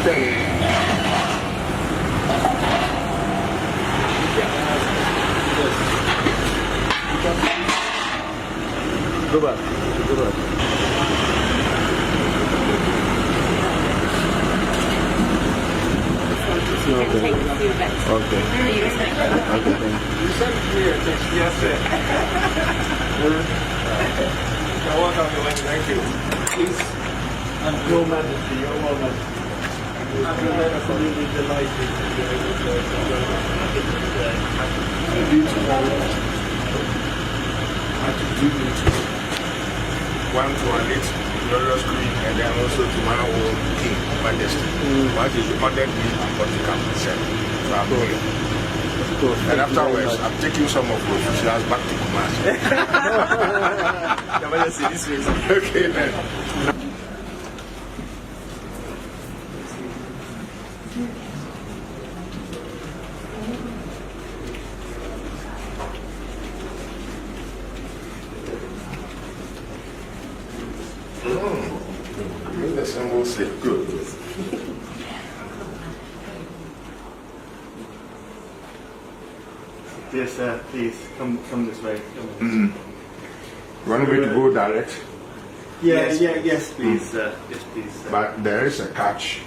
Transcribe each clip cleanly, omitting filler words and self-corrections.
Go back. Okay. Okay. You sent me a text yesterday. Thank you. Please. And Your Majesty, Your Majesty. I'm absolutely delighted to be able to One to an eight glorious queen, and then also to my own king, Majesty. What is ordered me what you can present. So I'm going. And afterwards, I'm taking some of those officials back to Kumasi. Okay, then. The symbol say good. Dear sir, please come this way. You want me to go direct? Yes, please, sir. Yes, please, sir. But there is a catch.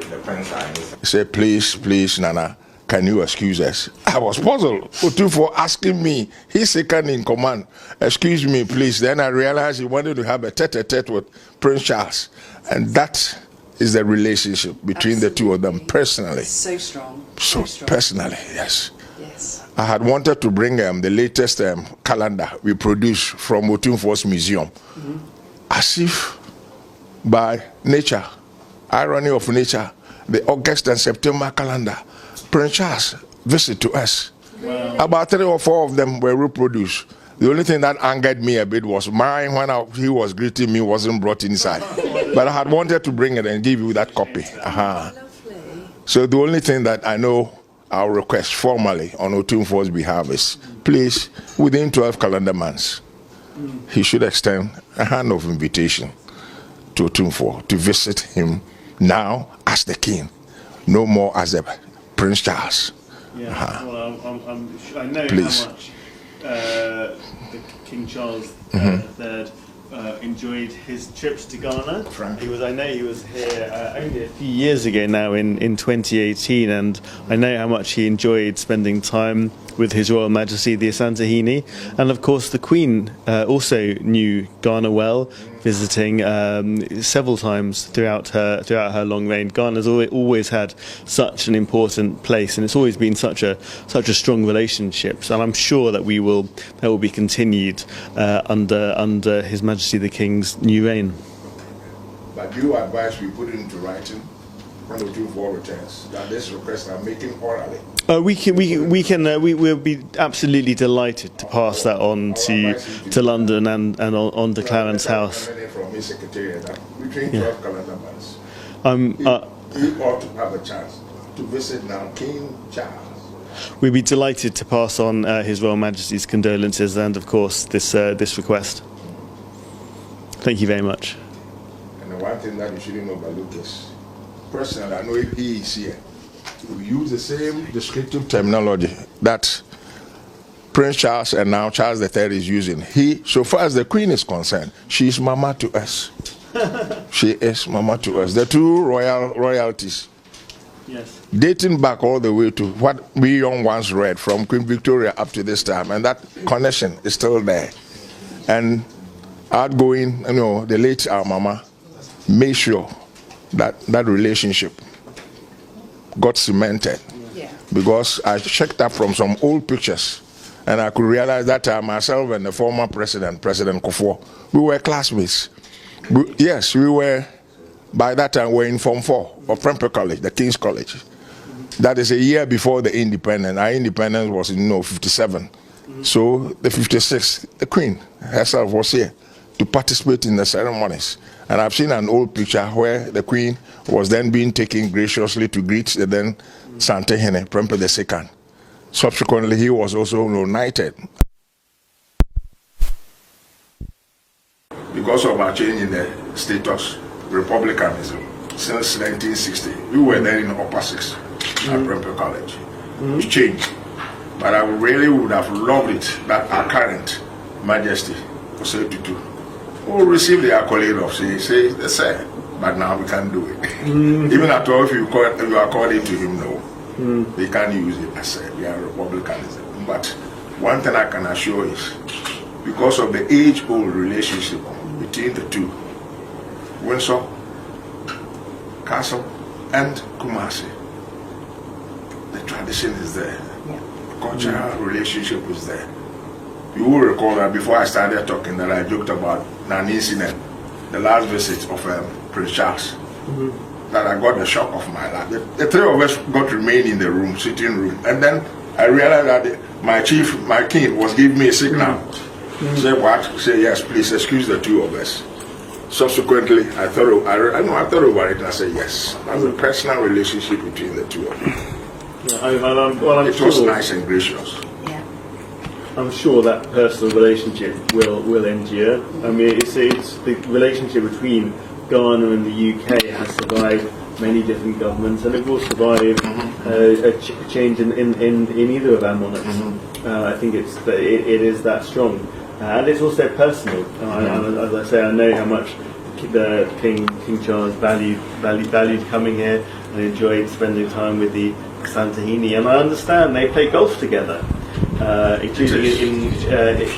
The pen signs. Say, please, Nana, can you excuse us? I was puzzled. Otumfuo asking me, he's second in command. Excuse me, please. Then I realized he wanted to have a tete-a-tete with Prince Charles. And that is the relationship between the two of them personally. So strong. So strong. Personally, yes. Yes. I had wanted to bring the latest calendar we produced from Otumfuo's museum. As if by nature, irony of nature, the August and September calendar, Prince Charles visit to us. Wow. About 3 or 4 of them were reproduced. The only thing that angered me a bit was mine when he was greeting me wasn't brought inside. But I had wanted to bring it and give you that copy. Lovely. So the only thing that I know I'll request formally on Otumfuo's behalf is, please, within 12 calendar months, he should extend a hand of invitation to Otumfuo to visit him now as the king, no more as a Prince Charles. Yeah, well, I know Please. how much the King Charles III enjoyed his trips to Ghana. I know he was here only a few years ago now in 2018, and I know how much he enjoyed spending time with His Royal Majesty the Asantehene, and of course the Queen also knew Ghana well, visiting several times throughout her long reign. Ghana's always had such an important place, and it's always been such a strong relationship. And I'm sure that that will be continued under His Majesty the King's new reign. But do you advise we put it into writing when Otumfuo returns that this request I'm making orally? We'll be absolutely delighted to pass that on to London and on to Clarence House. From his secretariat, between 12 calendar months. He ought to have a chance to visit now King Charles. We'd be delighted to pass on His Royal Majesty's condolences and, of course, this request. Thank you very much. And the one thing that you shouldn't overlook is, personally, I know if he is here, we use the same descriptive terminology that Prince Charles and now Charles III is using. So far as the Queen is concerned, she is mama to us. She is mama to us. The two royalties, yes, dating back all the way to what we young ones read from Queen Victoria up to this time, and that connection is still there. And outgoing, the late our mama made sure that relationship got cemented. Yeah. Because I checked up from some old pictures and I could realize that myself and the former President Kufuor, we were classmates. We were, by that time, we were in Form 4 of Prempeh College, the King's College. That is a year before the independence. Our independence was in 57. So the 56th, the Queen herself was here to participate in the ceremonies. And I've seen an old picture where the Queen was then being taken graciously to greet the then Asantehene, Prempeh II. Subsequently, he was also united. Because of our change in the status, republicanism, since 1960, we were then in upper six at Prempeh College. It's changed. But I really would have loved it that our current Majesty, Osei Tutu, will receive the accolade of say, but now we can't do it. Even at all, if you accord it to him, no. They can't use it as we are republicanism. But one thing I can assure is, because of the age-old relationship between the two, Windsor, Castle, and Kumasi, the tradition is there. Cultural relationship is there. You will recall that before I started talking that I joked about an incident, the last visit of Prince Charles, that I got the shock of my life. The three of us got to remain in the room, sitting room, and then I realized that my king was giving me a signal. Say what? Say yes, please excuse the two of us. Subsequently, I thought over it and I said yes. That's a personal relationship between the two of you. It was nice and gracious. Yeah. I'm sure that personal relationship will endure. I mean, it's the relationship between Ghana and the UK has survived many different governments, and it will survive a change in either of our monarchs. I think it is that strong, and it's also personal. And as I say, I know how much the King Charles valued coming here and enjoyed spending time with the Asantehene, and I understand they play golf together, including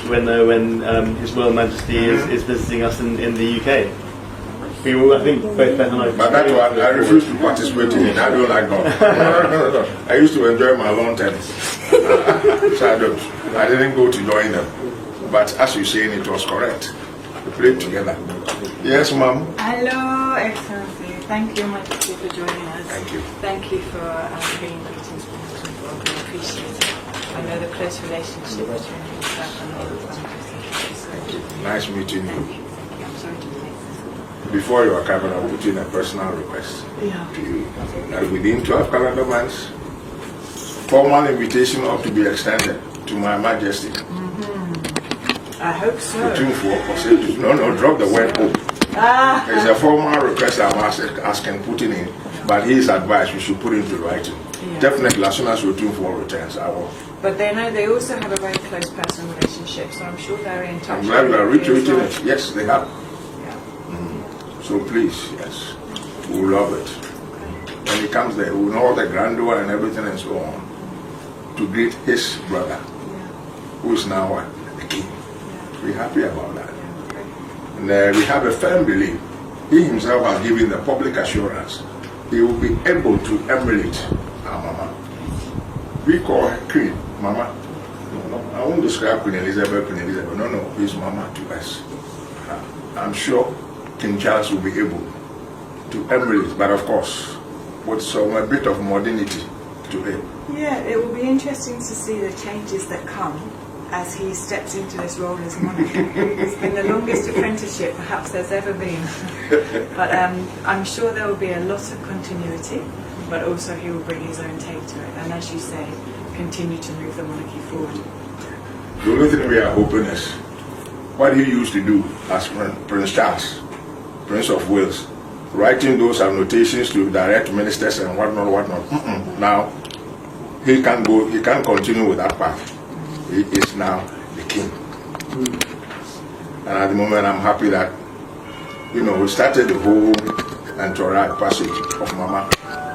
when His Royal Majesty is visiting us in the UK. I think both Beth and I. But that one, I refuse to participate in it. I don't like golf. No. I used to enjoy my lawn tennis, so I didn't go to join them. But as you saying, it was correct. We played together. Yes, ma'am. Hello, Excellency. Thank you, Majesty, for joining us. Thank you. Thank you for bringing the greetings from Otumfuo. We appreciate it. I know the close relationship between yourself and all of us. Nice meeting you. I'm sorry to make this. Before you are coming, I'll put in a personal request to you. That within 12 calendar months, formal invitation ought to be extended to My Majesty. I hope so. Otumfuo, no, drop the word hope. It's a formal request I'm asking putting in, but his advice we should put into writing. Yeah. Definitely, as soon as Otumfuo returns, I will. But they also have a very close personal relationship, so I'm sure they're in touch. I'm glad you are reiterating it. Yes, they have. Yeah. So please, yes, we will love it. Okay. When he comes there, we will know the grandeur and everything and so on to greet his brother, who is now the king. Yeah. We're happy about that. And we have a firm belief. He himself has given the public assurance he will be able to emulate our mama. We call her Queen Mama. No, I won't describe Queen Elizabeth. No, he's Mama to us. I'm sure King Charles will be able to emulate, but of course, with a bit of modernity to it. Yeah, it will be interesting to see the changes that come as he steps into this role as monarch. It's been the longest apprenticeship perhaps there's ever been. But I'm sure there will be a lot of continuity, but also he will bring his own take to it. And as you say, continue to move the monarchy forward. The only thing we are hoping is what he used to do as Prince Charles, Prince of Wales, writing those annotations to direct ministers and whatnot. Now, he can't continue with that path. He is now the king. And at the moment, I'm happy that, we started the whole entourage passage of Mama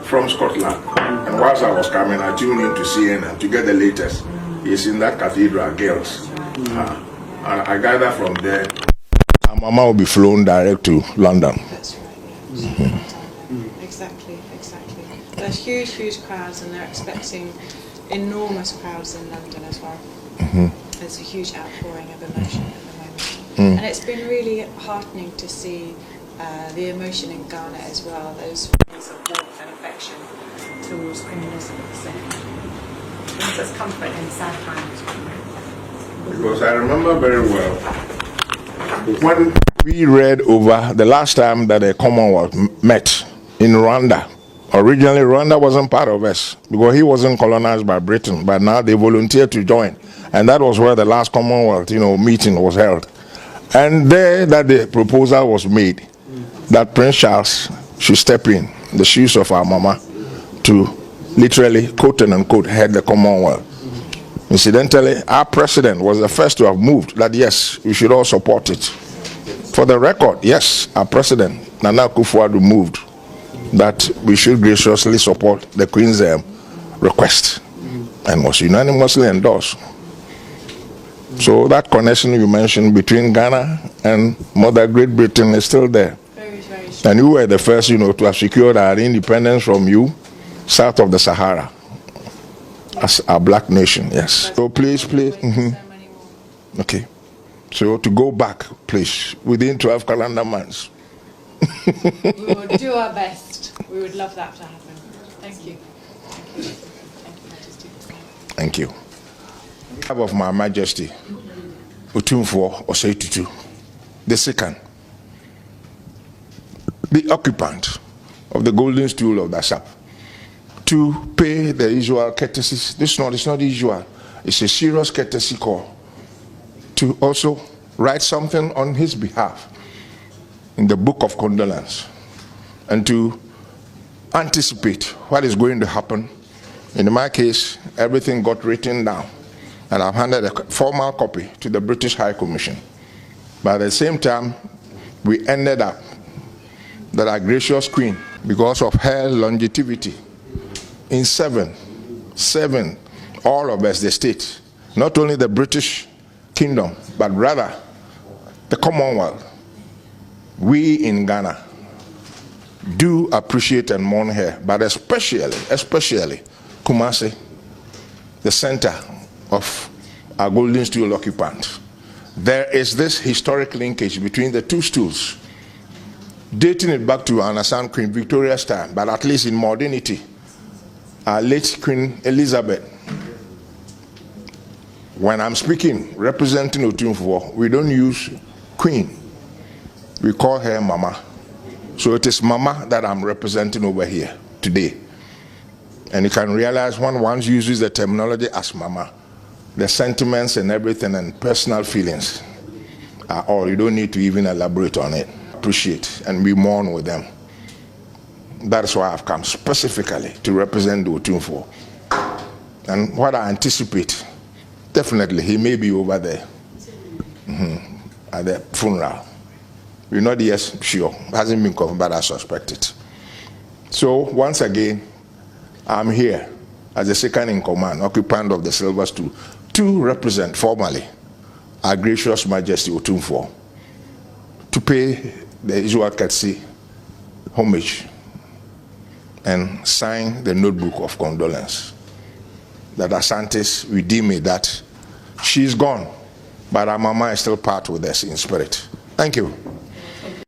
from Scotland. And whilst I was coming, I tuned in to CNN to get the latest. He's in that cathedral, Girls. And I gather from there, Mama will be flown direct to London. That's right. Exactly. There's huge crowds, and they're expecting enormous crowds in London as well. There's a huge outpouring of emotion at the moment. And it's been really heartening to see the emotion in Ghana as well, those feelings of warmth and affection towards Queen Elizabeth II. It brings us comfort in sad times. Because I remember very well when we read over the last time that the Commonwealth met in Rwanda Originally, Rwanda wasn't part of us because he wasn't colonized by Britain, but now they volunteered to join. And that was where the last Commonwealth, meeting was held. And there that the proposal was made that Prince Charles should step in the shoes of our mama to literally, quote and unquote, head the Commonwealth. Incidentally, our president was the first to have moved that, yes, we should all support it. For the record, yes, our president, Nana Akufo-Addo, moved that we should graciously support the Queen's request and was unanimously endorsed. So that connection you mentioned between Ghana and Mother Great Britain is still there. Very, very strong. And you were the first, to have secured our independence from you, south of the Sahara, as a black nation, yes. So please. Okay. So to go back, please, within 12 calendar months. We will do our best. We would love that to happen. Thank you. Thank you. Thank you, Majesty. Thank you. On behalf of My Majesty, Otumfuo Osei Tutu, the second, the occupant of the golden stool of Daasebre, to pay the usual courtesies. It's not usual. It's a serious courtesy call to also write something on his behalf in the book of condolence and to anticipate what is going to happen. In my case, everything got written down and I've handed a formal copy to the British High Commission. But at the same time, we ended up that our gracious Queen, because of her longevity in seven, all of us, the state, not only the British Kingdom, but rather the Commonwealth, we in Ghana do appreciate and mourn her, but especially Kumasi, the center of our golden stool occupant. There is this historic linkage between the two stools, dating it back to an Asante Queen Victoria's time, but at least in modernity, our late Queen Elizabeth. When I'm speaking, representing Otumfuo, we don't use Queen. We call her Mama. So it is Mama that I'm representing over here today. And you can realize when one uses the terminology as Mama, the sentiments and everything and personal feelings are all. You don't need to even elaborate on it. Appreciate and we mourn with them. That's why I've come specifically to represent the Otumfuo. And what I anticipate, definitely he may be over there at the funeral. We're not yet sure. It hasn't been confirmed, but I suspect it. So once again, I'm here as the second in command, occupant of the silver stool, to represent formally our gracious Majesty Otumfuo, to pay the usual courtesy, homage, and sign the notebook of condolence. That Asante's redeem me, that she's gone, but our mama is still part with us in spirit. Thank you.